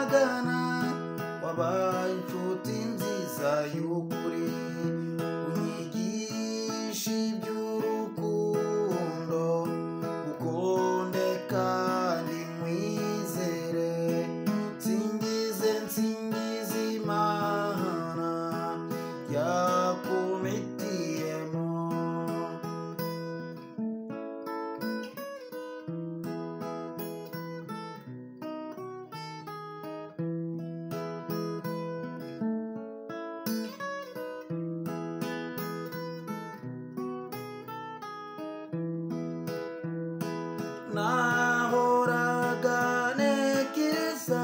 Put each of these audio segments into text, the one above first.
twajyagana wabaye inshuti nziza y'ukuri unyigisha iby'urukundo ukunde kandi nkwizere nsingize Imana yakumitiyemo nahoraga ntekereza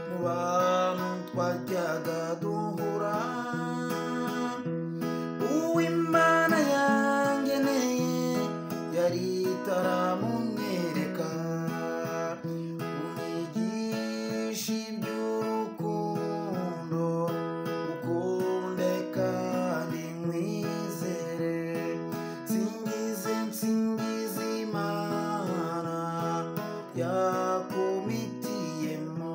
mu bantu twajyaga duhura uw'Imana yangeneye yari itaramunyereka unyigisha iby'urukundo ukunde kandi nkwizere nsingize Imana yakumitiyemo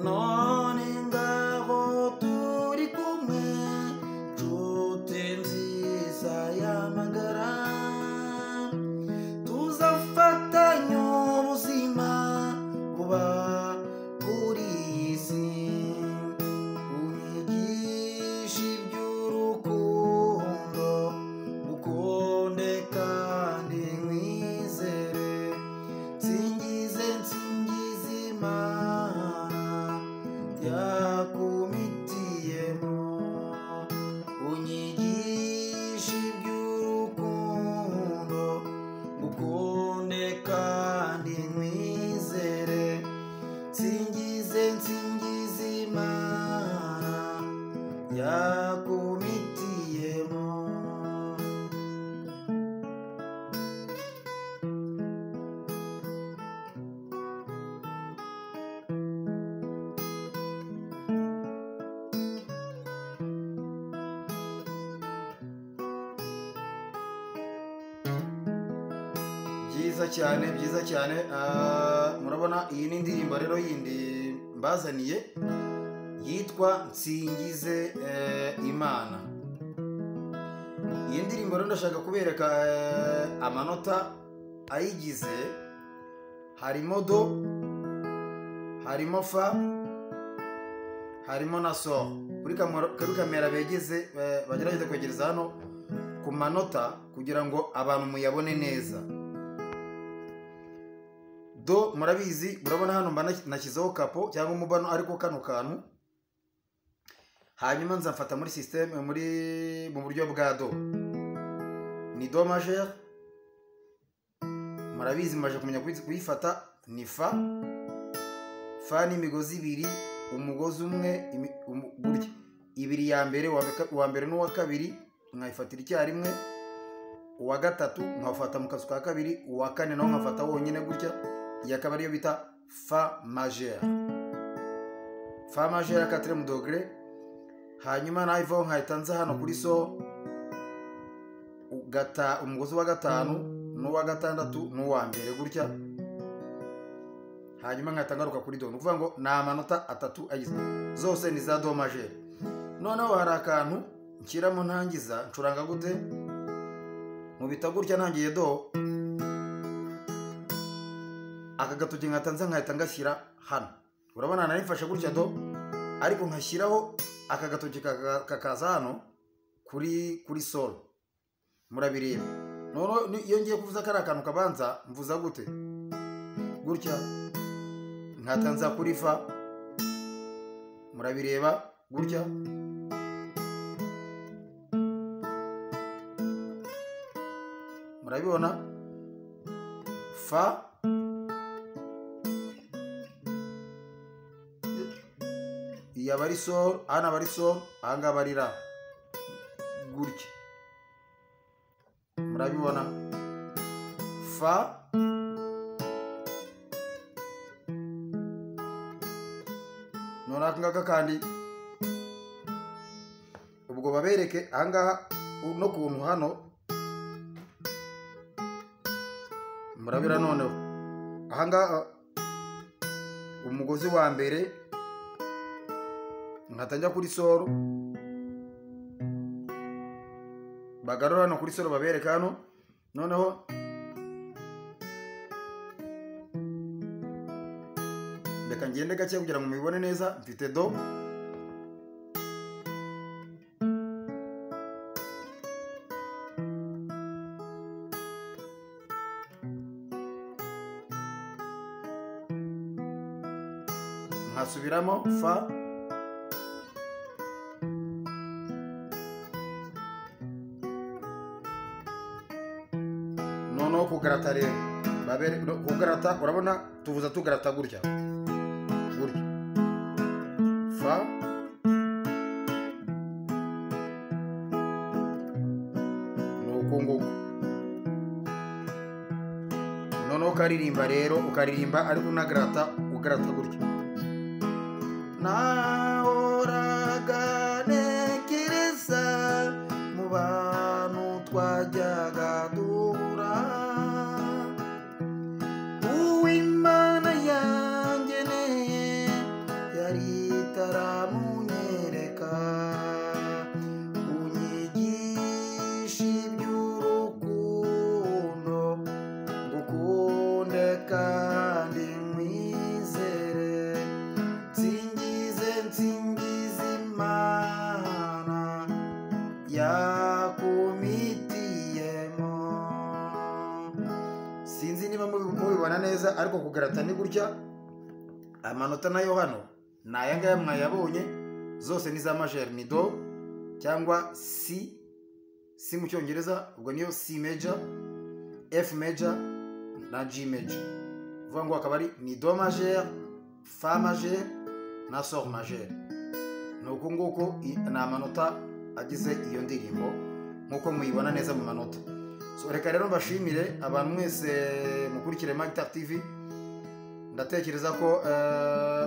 none ngaho turi kumwe nshuti nziza y'amagara tuzafatanya ubuzima buba kuri iyi si unyigisha iby'urukundo ukunde kandi nkwizere nsingize Imana yakumitiyemo unyigisha iby'urukundo ukunde kandi nkwizere nsingize Imana yakumitiyemo byiza cyane murabona iyi ni indirimbo rero yindi mbazaniye yitwa nsingize Imana. Iyi ndirimbo rero ndashaka kubereka amanota ayigize. Harimo do, harimo fa, harimo na so. Kuri kamera begeze bagerageza kwegereza hano ku manota kugira ngo abantu muyabone neza. Do murabizi, murabona hano mba nashyizeho kapo cyangwa umubano ariko kano kantu. Hanyuma nzafata muri systeme mu buryo bwa do. Ni do majeur. Murabizi maje kumenya kuyifata ni fa. Fa ni imigozi ibiri, umugozi umwe burya. Ibiri ya mbere, uwa mbere n'uwa kabiri mwayifatira icyarimwe. Uwa gatatu nkafata mu kazu ka kabiri, uwa kane naho nkafata wonyine gutya. Iyi akaba ariyo bita fa majeur. Fa majeur 4e degré. Hanyuma nayivaho nkahita nza hano kuri so, umugozi wa gatanu n'uwa gatandatu n'uwa mbere gutya. Hanyuma nkahita ngaruka kuri do. Nukuvuga ngo ni amanota atatu agize. Zose ni za do majeur. Noneho hari akantu nshyiramo ntangiza, ncuranga gute? Mubita gutya ntangiye do. Aka gatoki nkatanza nkahita ngashyira hano. Urabona narifashe gutya do, ariko nkashyiraho aka gatoki kakaza hano kuri sol. Murabireba. None iyo ngiye kuvuza kari akantu kabanza mvuza gute? Gutya. Nkatanza kuri fa. Murabireba gutya. Murabibona? Fa. Iya bari sol, ana bari sol, anga bari la. Gutya. Murabibona? Fa. n'akangaka kandi ubwo babereke ahangaha no kuntu hano murabira noneho ahangaha umugozi wa mbere nkatajya kuri solo bagarura hano kuri solo babereka hano noneho reka ngende gake kugira ngo mubibone neza. Mfite do nkasubiramo fa noneho kugarata rero kugarata urabona tuvuza tugarata gutya fa nuko nguko noneho ukaririmba rero ukaririmba ariko unagarata ugarata gutya nahoraga ntekereza mu bantu twajyaga duhura uw'Imana yangeneye yari itaramunyereka unyigisha iby'urukundo ngukunde kandi nkwizere nsingize Imana yakumitiyemo. Sinzi niba mubibona neza ariko kugarata ni gutya. Amanota nayo hano ni aya ngaya mwayabonye, zose ni za majeur, ni do cyangwa si mu cyongereza, ubwo niyo C major, F major na G major. Vuga ngo akaba ari ni do majeur, fa majeur na sol majeur. Nuko nguko ni amanota agize iyo ndirimbo nkuko muyibona neza mu manota. So reka rero mbashimire abantu mwese mukurikire Magtar TV. Ndatekereza ko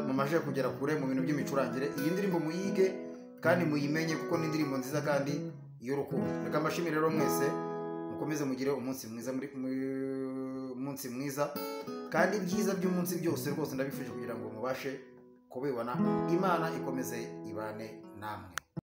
mumaje kugera kure mu bintu by'imicurangire. Iyi ndirimbo muyige kandi muyimenye kuko ni indirimbo nziza kandi y'urukundo. Reka mbashimire rero mwese mukomeze mugire umunsi mwiza kandi ibyiza by'umunsi byose rwose ndabifuje kugira ngo mubashe kubibona. Imana ikomeze ibane namwe.